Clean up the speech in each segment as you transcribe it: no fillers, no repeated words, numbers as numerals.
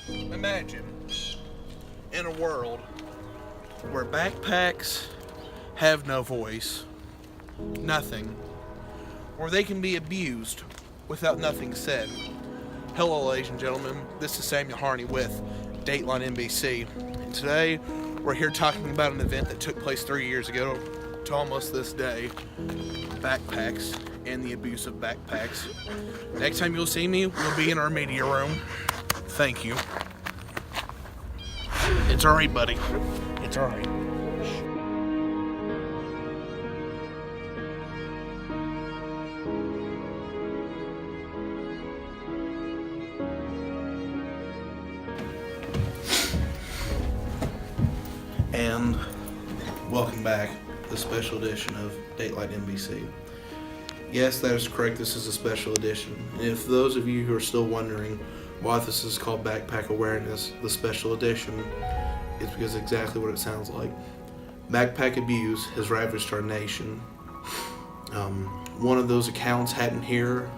Imagine in a world where backpacks have no voice, nothing, or they can be abused without nothing said. Hello, ladies and gentlemen. This is Samuel Harney with Dateline NBC. And today, we're here talking about an event that took place 3 years ago to almost this day. Backpacks and the abuse of backpacks. Next time you'll see me, we'll be in our media room. Thank you. It's alright, buddy. It's alright. And welcome back to the special edition of Dateline NBC. Yes, that is correct. This is a special edition. And if those of you who are still wondering why this is called Backpack Awareness, the special edition, it's because exactly what it sounds like. Backpack abuse has ravaged our nation. One of those accounts happened here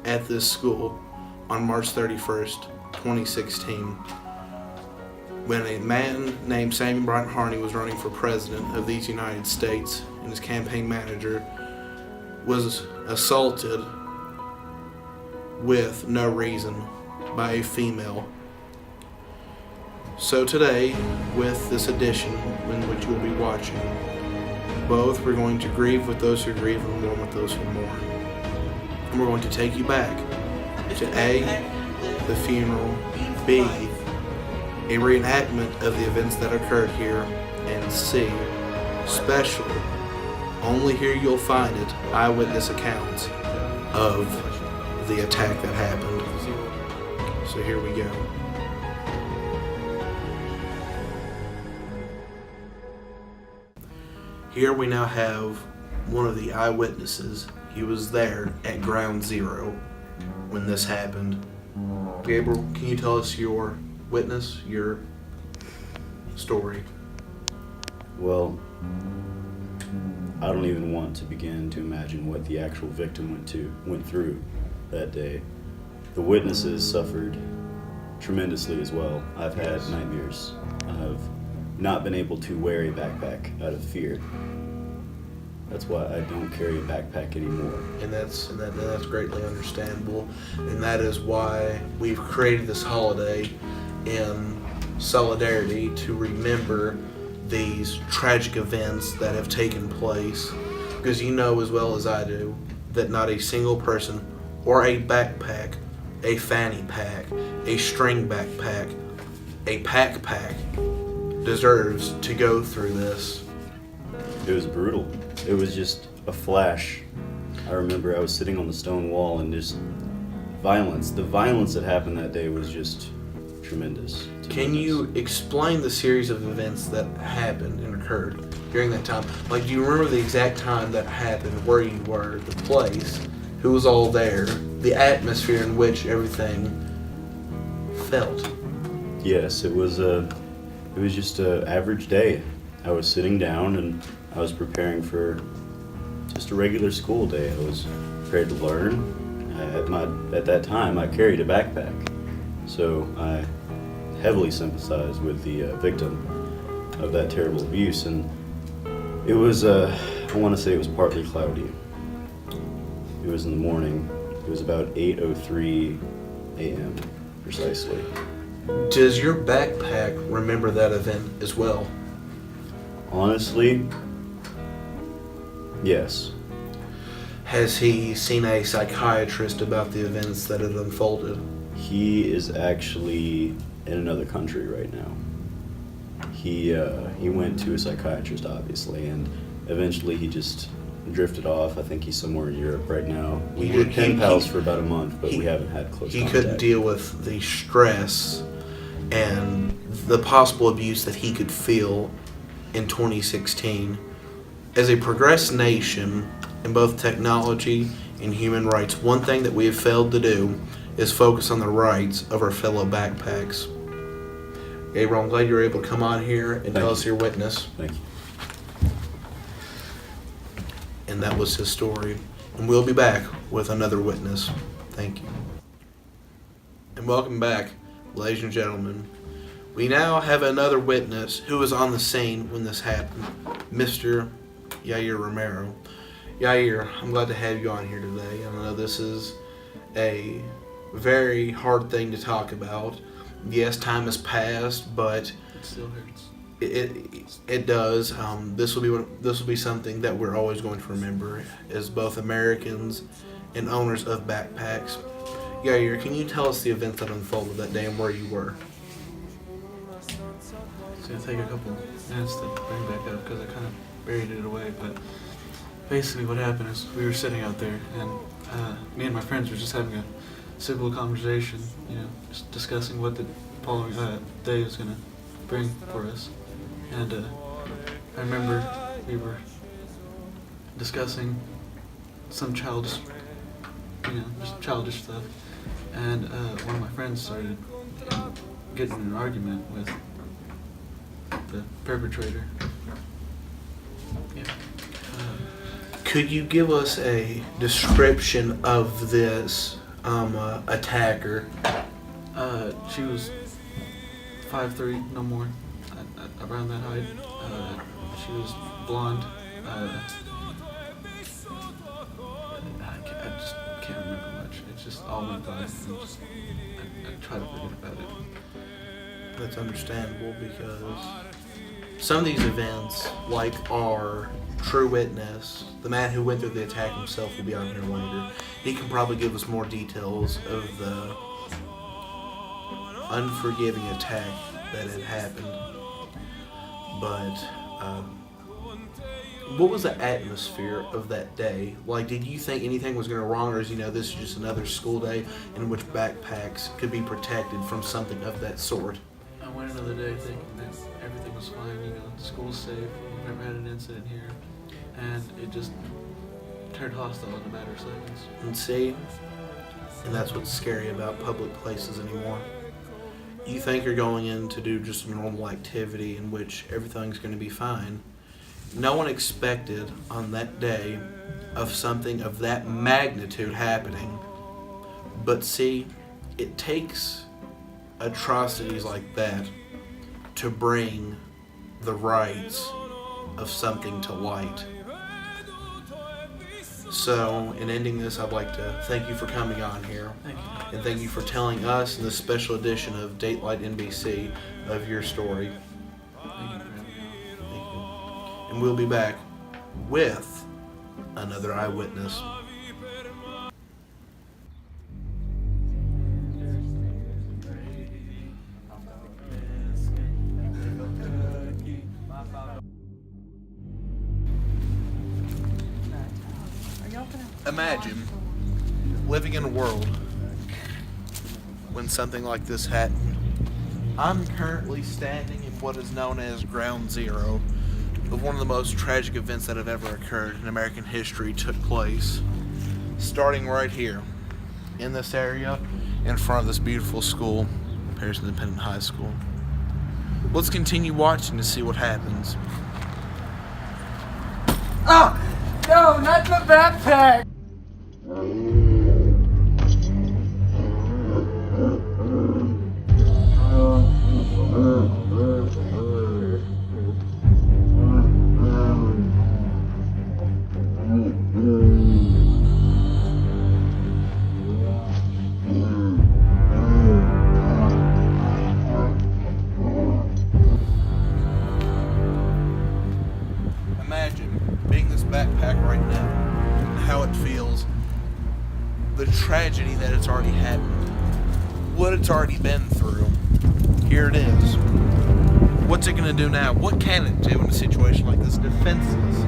at this school on March 31st, 2016, when a man named Samuel Bryant Harney was running for president of these United States, and his campaign manager was assaulted with no reason by a female. So today, with this edition in which you'll be watching, both we're going to grieve with those who grieve and mourn with those who mourn. And we're going to take you back to A, the funeral, B, a reenactment of the events that occurred here, and C, special, only here you'll find it, eyewitness accounts of the attack that happened. So here we go. Here we now have one of the eyewitnesses. He was there at ground zero when this happened. Gabriel, can you tell us your witness, your story? Well, I don't even want to begin to imagine what the actual victim went through that day. The witnesses suffered tremendously as well. I've had nightmares. I've not been able to wear a backpack out of fear. That's why I don't carry a backpack anymore. And that's greatly understandable. And that is why we've created this holiday in solidarity to remember these tragic events that have taken place. Because you know as well as I do that not a single person or a backpack, a fanny pack, a string backpack, a pack deserves to go through this. It was brutal. It was just a flash. I remember I was sitting on the stone wall and just violence. The violence that happened that day was just tremendous. Can you explain the series of events that happened and occurred during that time? Like, do you remember the exact time that happened, where you were, the place, who was all there, the atmosphere in which everything felt? Yes, it was just an average day. I was sitting down and I was preparing for just a regular school day. I was prepared to learn. At that time, I carried a backpack, so I heavily sympathized with the victim of that terrible abuse. And it was, I want to say it was partly cloudy. It was in the morning. It was about 8:03 a.m. precisely. Does your backpack remember that event as well? Honestly, yes. Has he seen a psychiatrist about the events that had unfolded? He is actually in another country right now. He went to a psychiatrist, obviously, and eventually he just drifted off. I think he's somewhere in Europe right now. We were pen pals for about a month, but we haven't had close contact. He couldn't deal with the stress and the possible abuse that he could feel in 2016. As a progressed nation in both technology and human rights, one thing that we have failed to do is focus on the rights of our fellow backpacks. Gabriel, I'm glad you were able to come on here and tell us your witness. Thank you. And that was his story. And we'll be back with another witness. Thank you. And welcome back. ladies and gentlemen, we now have another witness who was on the scene when this happened, Mr. Yair Romero. Yair, I'm glad to have you on here today. I know this is a very hard thing to talk about. Yes, time has passed, but It still hurts. it does. This will be something that we're always going to remember as both Americans and owners of backpacks. Yair, can you tell us the events that unfolded that day and where you were? It's gonna take a couple minutes to bring back up because I kind of buried it away. But basically, what happened is we were sitting out there, and me and my friends were just having a simple conversation, just discussing what the following day was gonna bring for us. And I remember we were discussing some childish, just childish stuff. And one of my friends started getting in an argument with the perpetrator. Yeah. Could you give us a description of this attacker? She was 5'3", no more, around that height. She was blonde. I just can't remember much. It just all went by. And I try to forget about it. That's understandable because some of these events, like our true witness, the man who went through the attack himself, will be on here later. He can probably give us more details of the unforgiving attack that had happened. But what was the atmosphere of that day? Like, did you think anything was going wrong, or is this is just another school day in which backpacks could be protected from something of that sort? I went another day thinking that everything was fine, the school's safe, we've never had an incident here, and it just turned hostile in a matter of seconds. And that's what's scary about public places anymore. You think you're going in to do just a normal activity in which everything's going to be fine. No one expected on that day of something of that magnitude happening. But see, it takes atrocities like that to bring the rights of something to light. So, in ending this, I'd like to thank you for coming on here. Thank you. And thank you for telling us in this special edition of Dateline NBC of your story. Thank you for having me on. Thank you. And we'll be back with another eyewitness. Imagine living in a world when something like this happened. I'm currently standing in what is known as ground zero of one of the most tragic events that have ever occurred in American history took place. Starting right here in this area in front of this beautiful school, Paris Independent High School. Let's continue watching to see what happens. Oh! No, not the backpack! Imagine being this backpack right now and how it feels, the tragedy that it's already happened, what it's already been through. Here it is. What's it going to do now? What can it do in a situation like this? Defenseless.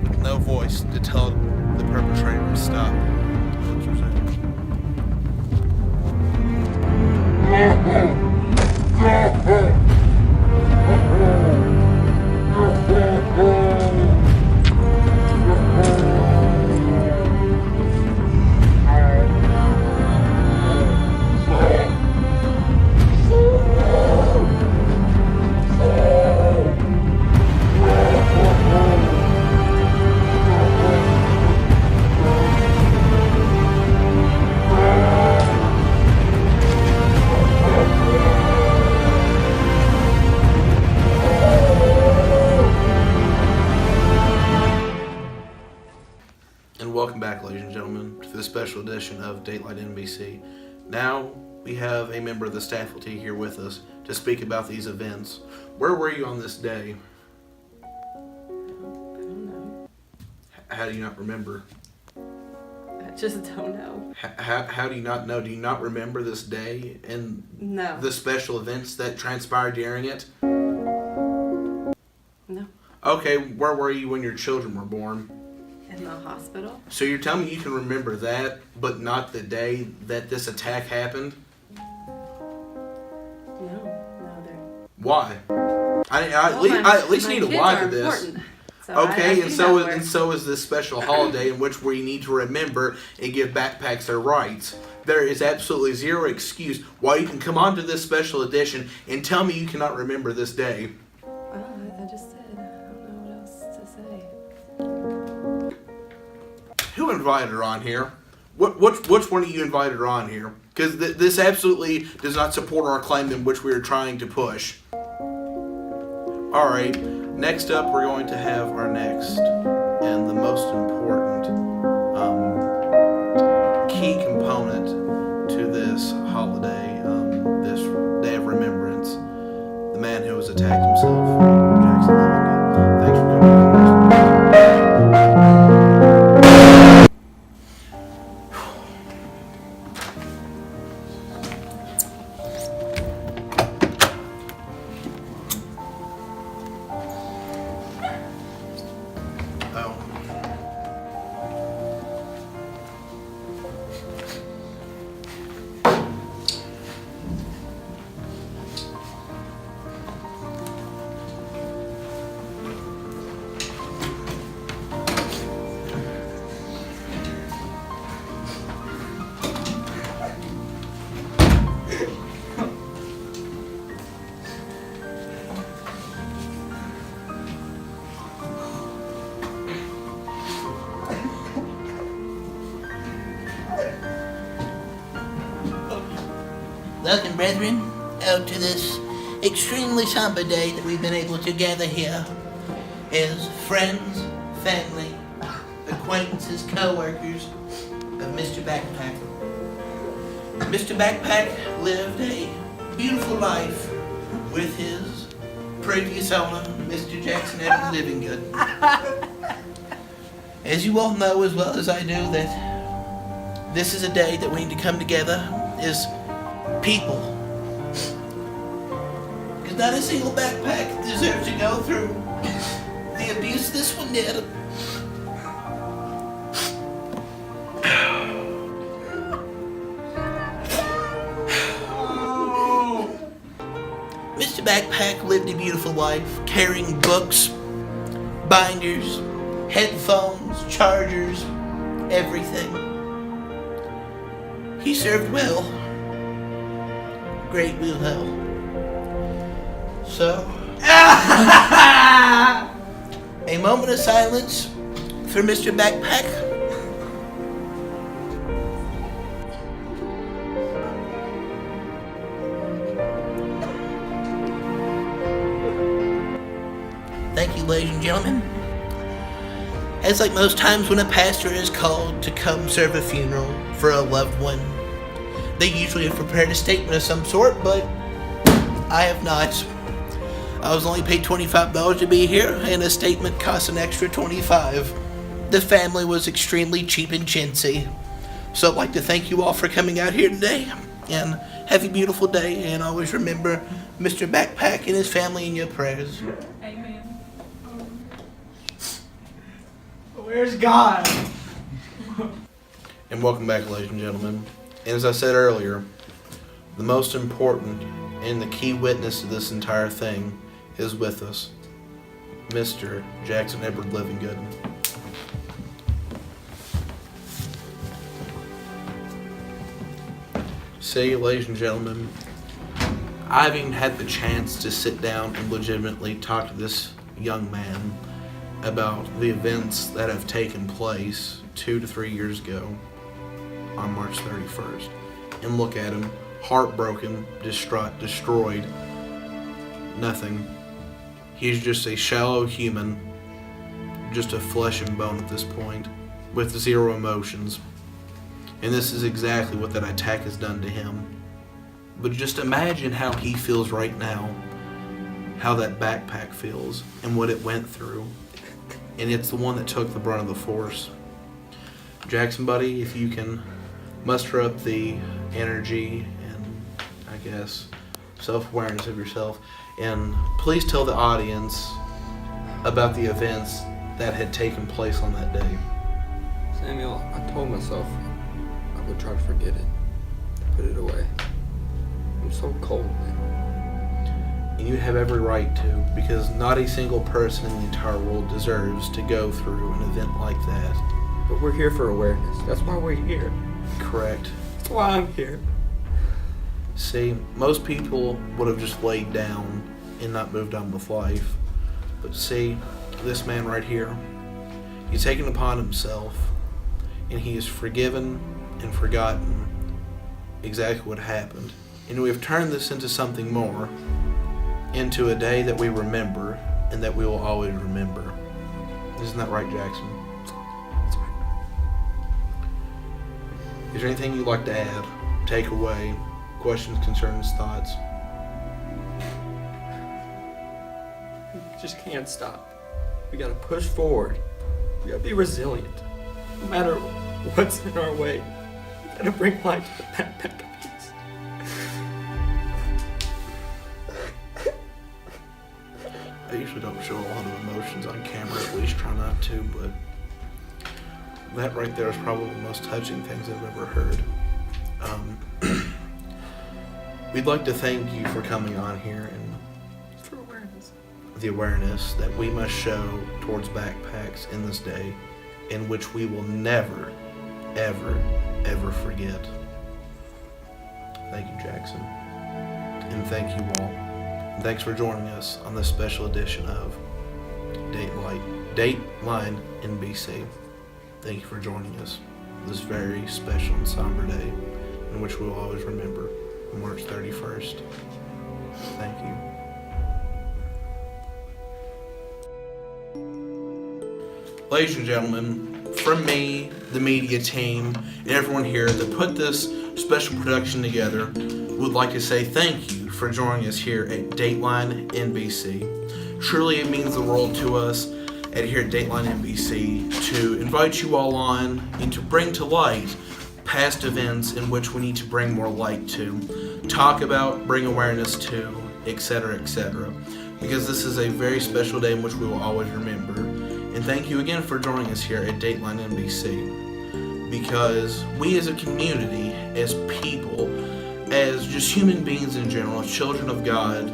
With no voice to tell the perpetrator to stop. Let's resume. edition of Dateline NBC. Now we have a member of the staff faculty here with us to speak about these events. Where were you on this day? I don't know. How do you not remember? I just don't know. How do you not know? Do you not remember this day and No. the special events that transpired during it? No. Okay, where were you when your children were born? In the hospital? So you're telling me you can remember that, but not the day that this attack happened? No, they're. Why? I Well, at least my need a kids why are to this. important, so Okay, I and do so know is, where- and so is this special holiday in which we need to remember and give backpacks their rights. There is absolutely zero excuse why you can come onto this special edition and tell me you cannot remember this day. Well, I just did. I don't know what else to say. Who invited her on here? Which one of you invited her on here? Because this absolutely does not support our claim in which we are trying to push. All right, next up we're going to have our next and the most important key component to this holiday, this day of remembrance, the man who has attacked himself, Jackson Levingood. Thanks for coming on. Oh. Welcome, brethren, out to this extremely somber day that we've been able to gather here as friends, family, acquaintances, co-workers of Mr. Backpack. Mr. Backpack lived a beautiful life with his previous owner, Mr. Jackson Edward Livingood. As you all know as well as I do that this is a day that we need to come together as people. Because not a single backpack deserves to go through the abuse this one did. Mr. Backpack lived a beautiful life, carrying books, binders, headphones, chargers, everything. He served well. Great will hell. So, a moment of silence for Mr. Backpack. Thank you, ladies and gentlemen. As like most times when a pastor is called to come serve a funeral for a loved one, they usually have prepared a statement of some sort, but I have not. I was only paid $25 to be here, and a statement costs an extra $25. The family was extremely cheap and chintzy. So I'd like to thank you all for coming out here today, and have a beautiful day, and always remember Mr. Backpack and his family in your prayers. Amen. Where's God? And welcome back, ladies and gentlemen. And as I said earlier, the most important and the key witness to this entire thing is with us, Mr. Jackson Edward Livingood. See, ladies and gentlemen, I haven't even had the chance to sit down and legitimately talk to this young man about the events that have taken place 2 to 3 years ago on March 31st. And look at him, heartbroken, distraught, destroyed, nothing. He's just a shallow human, just a flesh and bone at this point, with zero emotions. And this is exactly what that attack has done to him. But just imagine how he feels right now, how that backpack feels, and what it went through. And it's the one that took the brunt of the force. Jackson, buddy, if you can muster up the energy and, I guess, self-awareness of yourself, and please tell the audience about the events that had taken place on that day. Samuel, I told myself I would try to forget it, put it away. I'm so cold now. And you have every right to, because not a single person in the entire world deserves to go through an event like that. But we're here for awareness. That's why we're here. Correct. That's why I'm here. See, most people would have just laid down and not moved on with life. But see, this man right here, he's taken upon himself, and he has forgiven and forgotten exactly what happened. And we have turned this into something more, into a day that we remember and that we will always remember. Isn't that right, Jackson? That's right. Is there anything you'd like to add, take away, questions, concerns, thoughts? We just can't stop. We gotta push forward. We gotta be resilient. No matter what's in our way, we gotta bring light to the backpack of peace. I usually don't show a lot of emotions on camera, at least try not to, but that right there is probably the most touching things I've ever heard. We'd like to thank you for coming on here and For awareness. the awareness that we must show towards backpacks in this day, in which we will never, ever, ever forget. Thank you, Jackson. And thank you all. And thanks for joining us on this special edition of Dateline NBC. Thank you for joining us this very special and somber day in which we will always remember, March 31st. Thank you. Ladies and gentlemen, from me, the media team, and everyone here that put this special production together, would like to say thank you for joining us here at Dateline NBC. Truly, it means the world to us at here at Dateline NBC to invite you all on and to bring to light past events in which we need to bring more light to, talk about, bring awareness to, etc., etc. Because this is a very special day in which we will always remember. And thank you again for joining us here at Dateline NBC. Because we as a community, as people, as just human beings in general, as children of God,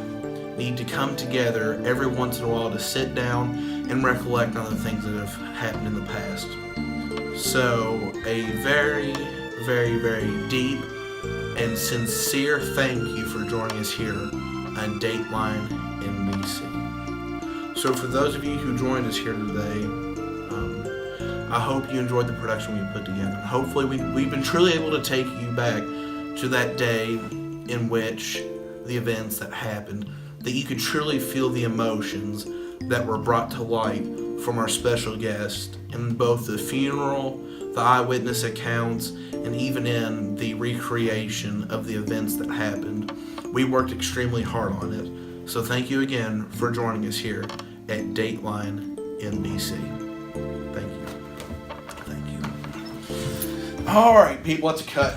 need to come together every once in a while to sit down and recollect on the things that have happened in the past. So, a very, very, very deep and sincere thank you for joining us here on Dateline NBC. So for those of you who joined us here today, I hope you enjoyed the production we put together. Hopefully we've been truly able to take you back to that day in which the events that happened, that you could truly feel the emotions that were brought to light from our special guest in both the funeral, the eyewitness accounts, and even in the recreation of the events that happened. We worked extremely hard on it. So thank you again for joining us here at Dateline NBC. Thank you. Thank you. All right, people, let's cut.